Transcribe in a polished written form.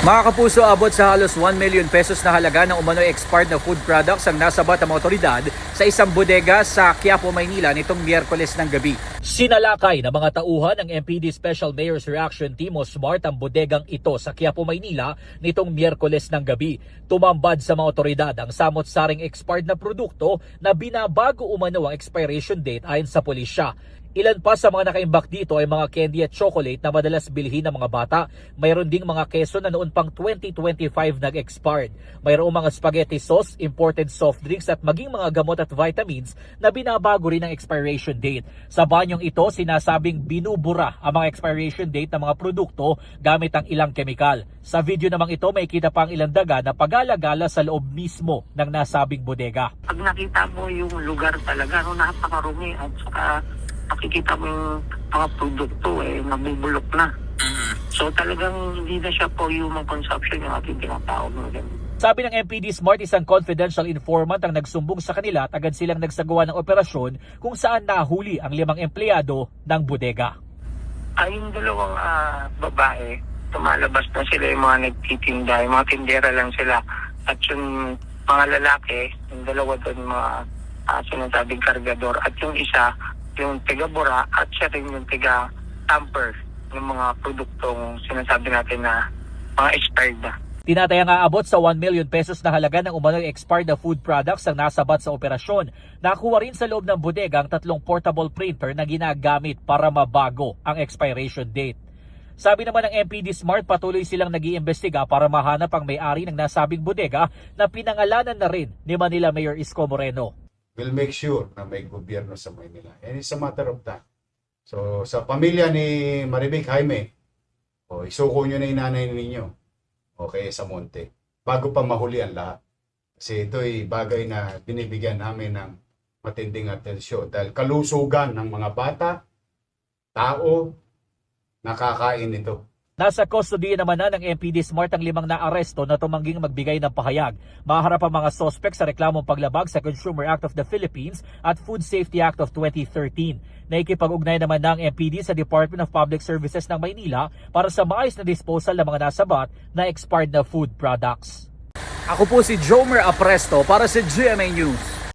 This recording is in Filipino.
Mga kapuso, abot sa halos 1 million pesos na halaga ng umano'y expired na food products ang nasabat ng mga otoridad sa isang bodega sa Quiapo, Maynila nitong Miyerkules ng gabi. Sinalakay ng mga tauhan ng MPD Special Mayor's Reaction Team o SMART ang bodegang ito sa Quiapo, Maynila nitong Miyerkules ng gabi. Tumambad sa mga otoridad ang samot-saring expired na produkto na binabago umano ang expiration date ayon sa pulisya. Ilan pa sa mga nakaimbak dito ay mga candy at chocolate na madalas bilhin ng mga bata. Mayroon ding mga keso na noon pang 2025 nag-expired. Mayroong mga spaghetti sauce, imported soft drinks at maging mga gamot at vitamins na binabago rin ang expiration date. Sa banyong ito, sinasabing binubura ang mga expiration date ng mga produkto gamit ang ilang kemikal. Sa video namang ito, may kita pa ang ilang daga na pag-alagala sa loob mismo ng nasabing bodega. Pag nakita mo yung lugar talaga, napakarumi at saka makikita mo yung mga produkto nabubulok na. So talagang hindi na siya po human consumption yung ating tinatawag mo. Sabi ng MPD SMART, isang confidential informant ang nagsumbong sa kanila at agad silang nagsagawa ng operasyon kung saan nahuli ang 5 empleyado ng bodega. Ay, yung dalawang babae, tumalabas na sila yung mga nagtitinda, yung mga tindera lang sila. At yung mga lalaki, yung dalawa doon mga sinasabing kargador. At yung isa, yung tiga-bura at siya rin yung tiga-tamper yung mga produktong sinasabi natin na mga expired na. Tinatayang aabot sa 1 million pesos na halaga ng umano'y expired na food products ang nasabat sa operasyon. Nakuha rin sa loob ng bodega ang 3 portable printer na ginagamit para mabago ang expiration date. Sabi naman ng MPD SMART, patuloy silang nag-iimbestiga para mahanap ang may-ari ng nasabing bodega na pinangalanan na rin ni Manila Mayor Isko Moreno. We'll make sure na may gobyerno sa Maynila. And it's a matter of time. So, sa pamilya ni Marivic Jaime, isuko nyo na yung nanay ninyo. Okay, sa monte. Bago pa mahuli ang lahat. Kasi ito'y bagay na binibigyan namin ng matinding atensyon. Dahil kalusugan ng mga bata, tao, nakakain ito. Nasa custody naman na ng MPD SMART ang 5 naaresto na tumangging magbigay ng pahayag. Maharap ang mga sospek sa reklamong paglabag sa Consumer Act of the Philippines at Food Safety Act of 2013. Naikipag-ugnay naman ng MPD sa Department of Public Services ng Maynila para sa maayos na disposal ng mga nasabat na expired na food products. Ako po si Jomer Apresto para sa GMA News.